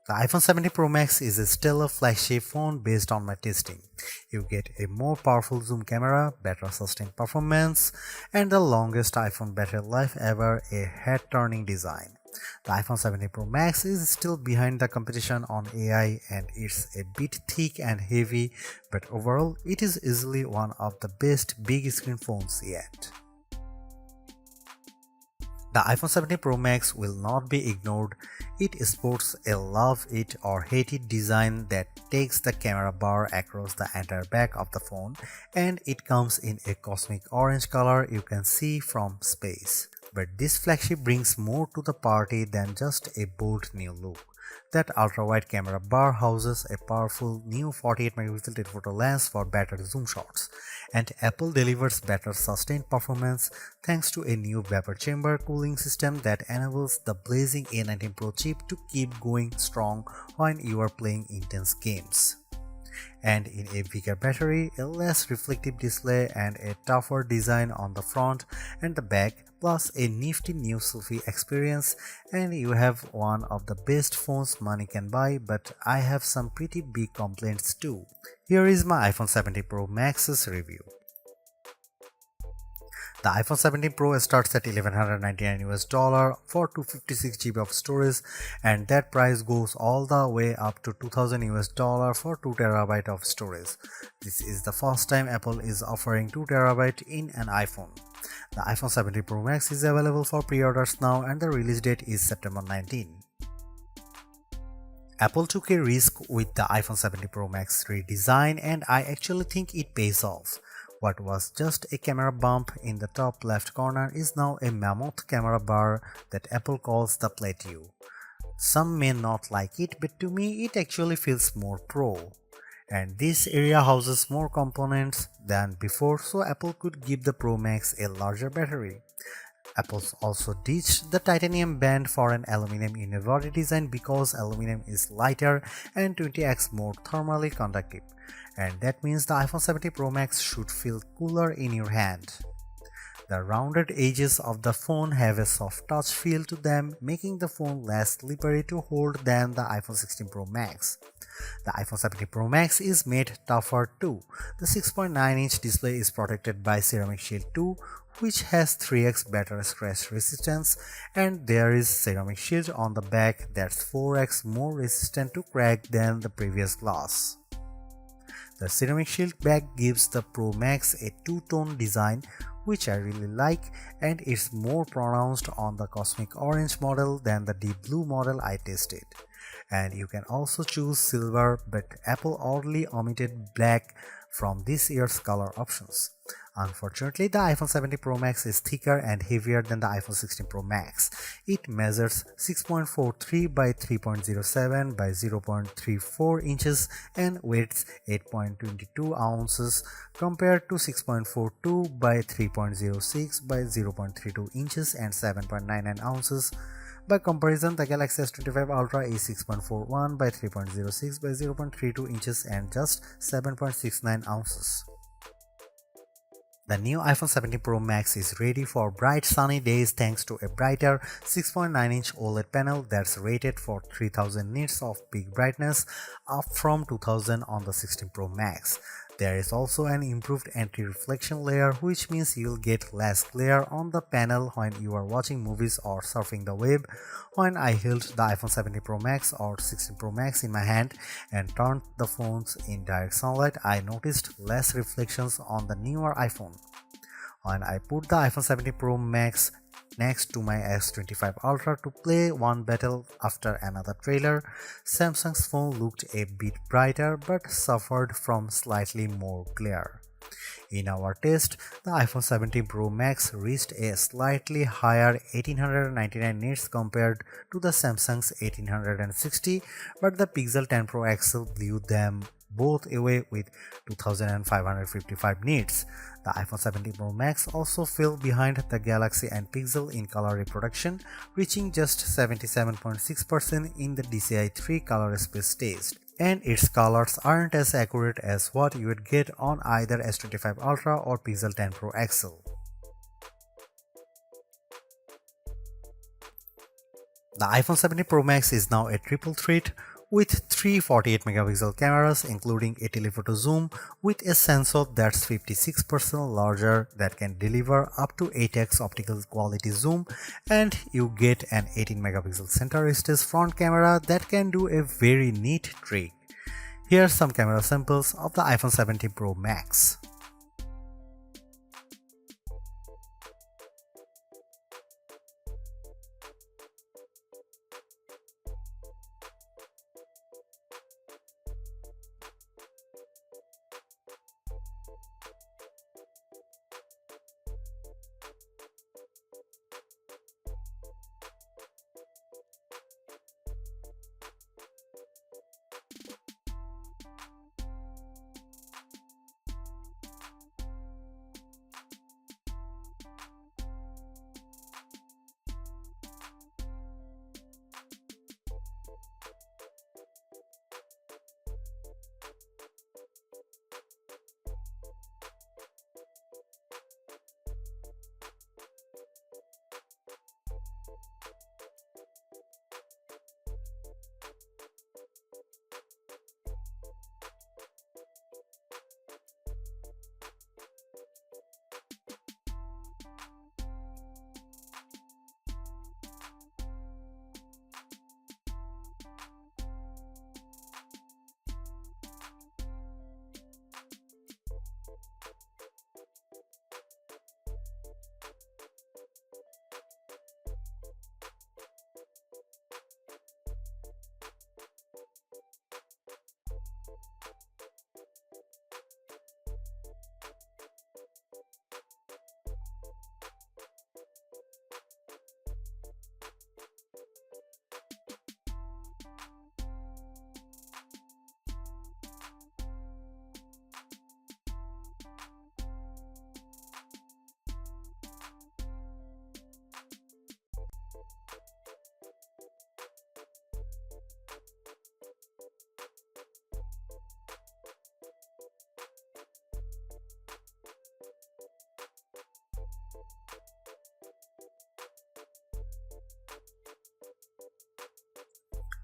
The iPhone 17 Pro Max is a stellar flagship phone based on my testing. You get a more powerful zoom camera, better sustained performance, and the longest iPhone battery life ever, a head-turning design. The iPhone 17 Pro Max is still behind the competition on AI and it's a bit thick and heavy, but overall it is easily one of the best big screen phones yet. The iPhone 17 Pro Max will not be ignored. It sports a love it or hate it design that takes the camera bar across the entire back of the phone, and it comes in a cosmic orange color you can see from space. But this flagship brings more to the party than just a bold new look. That ultra-wide camera bar houses a powerful new 48-megapixel telephoto lens for better zoom shots, and Apple delivers better sustained performance thanks to a new vapor chamber cooling system that enables the blazing A19 Pro chip to keep going strong when you are playing intense games. And in a bigger battery, a less reflective display, and a tougher design on the front and the back, plus a nifty new selfie experience, and you have one of the best phones money can buy. But I have some pretty big complaints too. Here is my iPhone 17 Pro Max's review. The iPhone 17 Pro starts at $1,199 for 256 GB of storage, and that price goes all the way up to $2,000 for 2 TB of storage. This is the first time Apple is offering 2 TB in an iPhone. The iPhone 17 Pro Max is available for pre-orders now and the release date is September 19. Apple took a risk with the iPhone 17 Pro Max redesign, and I actually think it pays off. What was just a camera bump in the top left corner is now a mammoth camera bar that Apple calls the plateau. Some may not like it, but to me it actually feels more pro. And this area houses more components than before, so Apple could give the Pro Max a larger battery. Apple also ditched the titanium band for an aluminum unibody design because aluminum is lighter and 20x more thermally conductive, and that means the iPhone 17 Pro Max should feel cooler in your hand. The rounded edges of the phone have a soft touch feel to them, making the phone less slippery to hold than the iPhone 16 Pro Max. The iPhone 17 Pro Max is made tougher too. The 6.9-inch display is protected by Ceramic Shield 2, which has 3x better scratch resistance, and there is Ceramic Shield on the back that's 4x more resistant to crack than the previous glass. The Ceramic Shield back gives the Pro Max a two-tone design, which I really like, and it's more pronounced on the Cosmic Orange model than the Deep Blue model I tested. And you can also choose silver, but Apple oddly omitted black from this year's color options. Unfortunately, the iPhone 17 Pro Max is thicker and heavier than the iPhone 16 Pro Max. It measures 6.43 by 3.07 by 0.34 inches and weighs 8.22 ounces compared to 6.42 by 3.06 by 0.32 inches and 7.99 ounces. By comparison, the Galaxy S25 Ultra is 6.41 by 3.06 by 0.32 inches and just 7.69 ounces. The new iPhone 17 Pro Max is ready for bright sunny days thanks to a brighter 6.9-inch OLED panel that's rated for 3000 nits of peak brightness, up from 2000 on the 16 Pro Max. There is also an improved anti-reflection layer, which means you'll get less glare on the panel when you are watching movies or surfing the web. When I held the iPhone 17 Pro Max or 16 Pro Max in my hand and turned the phones in direct sunlight, I noticed less reflections on the newer iPhone. When I put the iPhone 17 Pro Max next to my S25 Ultra to play one battle after another trailer, Samsung's phone looked a bit brighter but suffered from slightly more glare. In our test, the iPhone 17 Pro Max reached a slightly higher 1899 nits compared to the Samsung's 1860, but the Pixel 10 Pro XL blew them both away with 2555 nits. The iPhone 17 Pro Max also fell behind the Galaxy and Pixel in color reproduction, reaching just 77.6% in the DCI-3 color space test. And its colors aren't as accurate as what you would get on either S25 Ultra or Pixel 10 Pro XL. The iPhone 17 Pro Max is now a triple threat with three 48 megapixel cameras including a telephoto zoom with a sensor that's 56% larger that can deliver up to 8x optical quality zoom, and you get an 18 megapixel center stage front camera that can do a very neat trick. Here are some camera samples of the iPhone 17 Pro Max.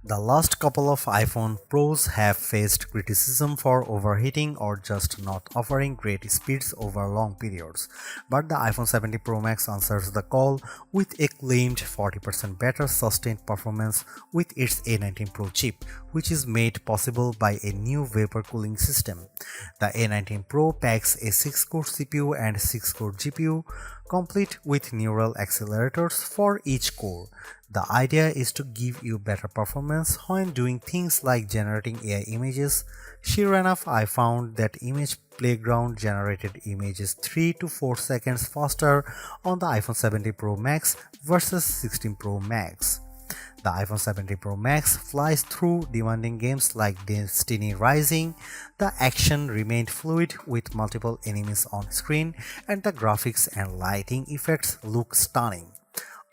The last couple of iPhone Pros have faced criticism for overheating or just not offering great speeds over long periods, but the iPhone 17 Pro Max answers the call with a claimed 40% better sustained performance with its A19 Pro chip, which is made possible by a new vapor cooling system. The A19 Pro packs a 6-core CPU and 6-core GPU, complete with neural accelerators for each core. The idea is to give you better performance when doing things like generating AI images. Sure enough, I found that Image Playground generated images 3 to 4 seconds faster on the iPhone 17 Pro Max versus 16 Pro Max. The iPhone 17 Pro Max flies through demanding games like Destiny Rising. The action remained fluid with multiple enemies on screen, and the graphics and lighting effects look stunning.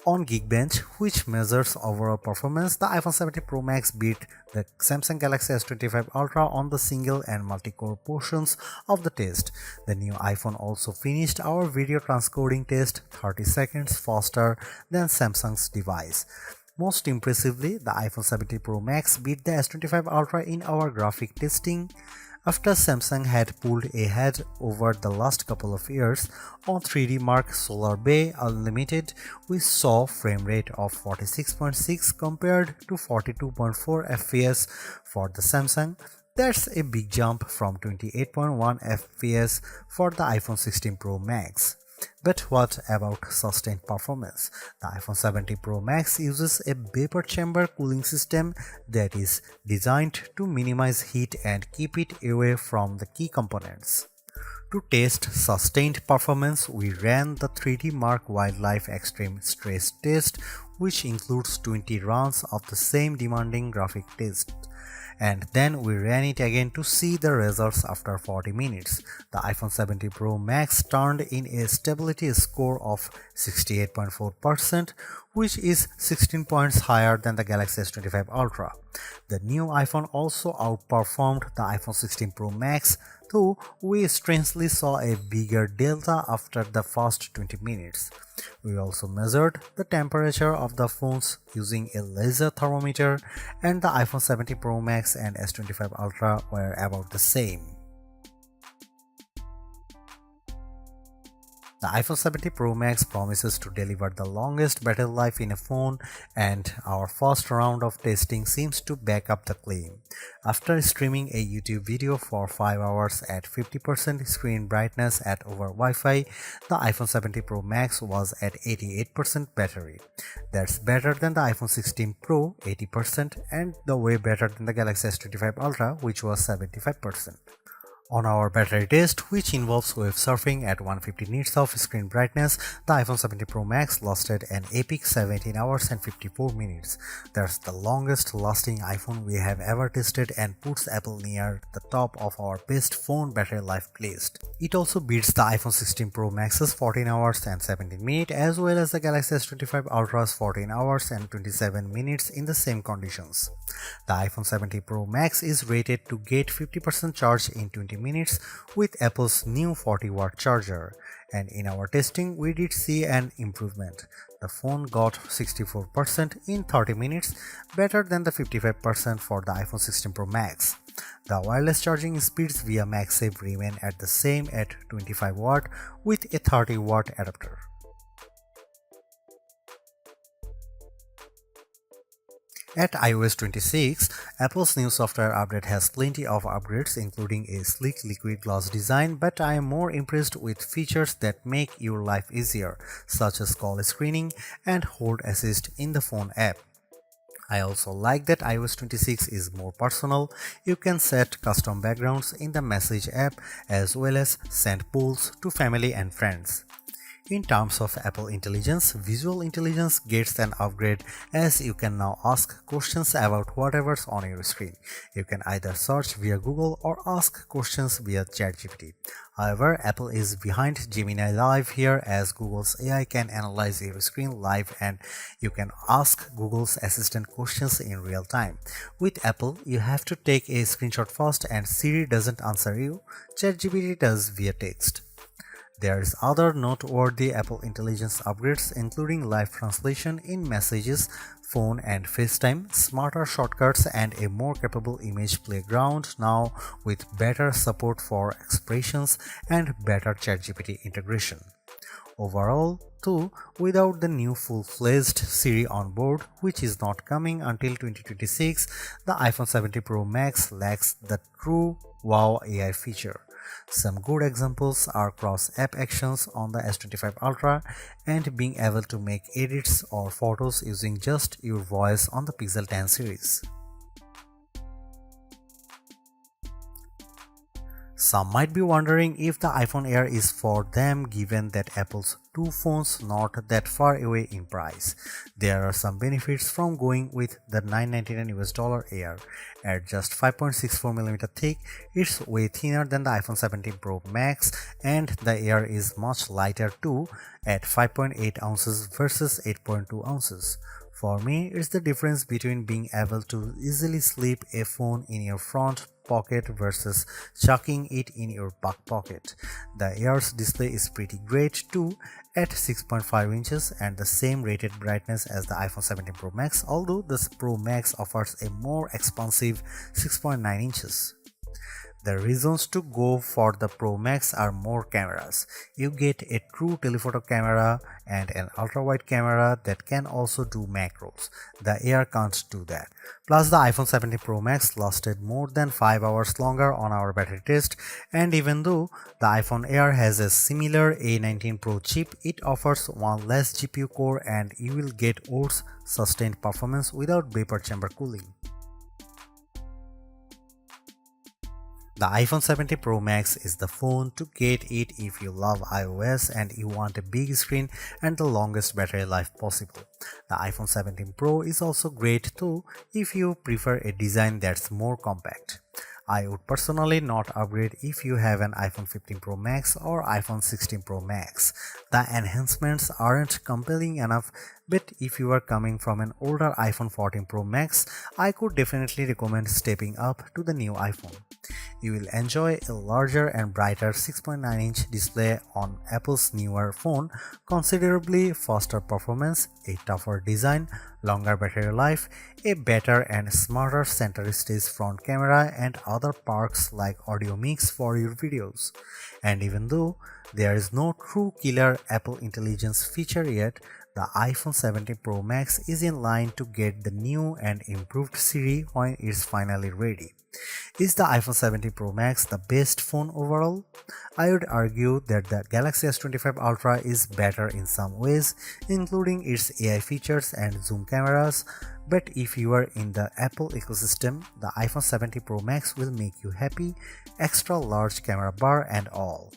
On Geekbench, which measures overall performance, the iPhone 17 Pro Max beat the Samsung Galaxy S25 Ultra on the single and multi-core portions of the test. The new iPhone also finished our video transcoding test 30 seconds faster than Samsung's device. Most impressively, the iPhone 17 Pro Max beat the S25 Ultra in our graphic testing. After Samsung had pulled ahead over the last couple of years, on 3D Mark Solar Bay Unlimited, we saw frame rate of 46.6 compared to 42.4 FPS for the Samsung. That's a big jump from 28.1 FPS for the iPhone 16 Pro Max. But what about sustained performance? The iPhone 17 Pro Max uses a vapor chamber cooling system that is designed to minimize heat and keep it away from the key components. To test sustained performance, we ran the 3D Mark Wildlife Extreme Stress Test, which includes 20 runs of the same demanding graphic test. And then we ran it again to see the results after 40 minutes. The iPhone 17 Pro Max turned in a stability score of 68.4%, which is 16 points higher than the Galaxy S25 Ultra. The new iPhone also outperformed the iPhone 16 Pro Max though we strangely saw a bigger delta after the first 20 minutes. We also measured the temperature of the phones using a laser thermometer, and the iPhone 17 Pro Max and S25 Ultra were about the same. The iPhone 17 Pro Max promises to deliver the longest battery life in a phone, and our first round of testing seems to back up the claim. After streaming a YouTube video for 5 hours at 50% screen brightness at over Wi-Fi, the iPhone 17 Pro Max was at 88% battery. That's better than the iPhone 16 Pro 80% and the way better than the Galaxy S25 Ultra, which was 75%. On our battery test, which involves web surfing at 150 nits of screen brightness, the iPhone 17 Pro Max lasted an epic 17 hours and 54 minutes. That's the longest lasting iPhone we have ever tested and puts Apple near the top of our best phone battery life list. It also beats the iPhone 16 Pro Max's 14 hours and 17 minutes as well as the Galaxy S25 Ultra's 14 hours and 27 minutes in the same conditions. The iPhone 17 Pro Max is rated to get 50% charge in 20 minutes with Apple's new 40-watt charger, and in our testing we did see an improvement. The phone got 64% in 30 minutes, better than the 55% for the iPhone 16 Pro Max. The wireless charging speeds via MagSafe remain at the same at 25 watt with a 30-watt adapter. At iOS 26, Apple's new software update has plenty of upgrades including a sleek liquid glass design, but I am more impressed with features that make your life easier, such as call screening and hold assist in the phone app. I also like that iOS 26 is more personal. You can set custom backgrounds in the Message app as well as send polls to family and friends. In terms of Apple Intelligence, Visual Intelligence gets an upgrade as you can now ask questions about whatever's on your screen. You can either search via Google or ask questions via ChatGPT. However, Apple is behind Gemini Live here as Google's AI can analyze your screen live and you can ask Google's Assistant questions in real time. With Apple, you have to take a screenshot first and Siri doesn't answer you, ChatGPT does via text. There's other noteworthy Apple Intelligence upgrades including live translation in Messages, Phone and FaceTime, smarter shortcuts and a more capable image playground now with better support for expressions and better ChatGPT integration. Overall, too, without the new full-fledged Siri on board, which is not coming until 2026, the iPhone 17 Pro Max lacks the true wow AI feature. Some good examples are cross-app actions on the S25 Ultra and being able to make edits or photos using just your voice on the Pixel 10 series. Some might be wondering if the iPhone Air is for them given that Apple's two phones not that far away in price. There are some benefits from going with the $999 Air. At just 5.64mm thick, it's way thinner than the iPhone 17 Pro Max and the Air is much lighter too at 5.8 ounces versus 8.2 ounces. For me, it's the difference between being able to easily slip a phone in your front pocket versus chucking it in your back pocket. The Air's display is pretty great too at 6.5 inches and the same rated brightness as the iPhone 17 Pro Max, although the Pro Max offers a more expansive 6.9 inches. The reasons to go for the Pro Max are more cameras. You get a true telephoto camera and an ultra-wide camera that can also do macros. The Air can't do that. Plus, the iPhone 17 Pro Max lasted more than 5 hours longer on our battery test, and even though the iPhone Air has a similar A19 Pro chip, it offers one less GPU core and you will get worse sustained performance without vapor chamber cooling. The iPhone 17 Pro Max is the phone to get it if you love iOS and you want a big screen and the longest battery life possible. The iPhone 17 Pro is also great too if you prefer a design that's more compact. I would personally not upgrade if you have an iPhone 15 Pro Max or iPhone 16 Pro Max. The enhancements aren't compelling enough, but if you are coming from an older iPhone 14 Pro Max, I could definitely recommend stepping up to the new iPhone. You will enjoy a larger and brighter 6.9-inch display on Apple's newer phone, considerably faster performance, a tougher design, longer battery life, a better and smarter center stage front camera, and other perks like audio mix for your videos. And even though there is no true killer Apple Intelligence feature yet, the iPhone 17 Pro Max is in line to get the new and improved Siri when it's finally ready. Is the iPhone 17 Pro Max the best phone overall? I would argue that the Galaxy S25 Ultra is better in some ways, including its AI features and zoom cameras, but if you are in the Apple ecosystem, the iPhone 17 Pro Max will make you happy, extra large camera bar and all.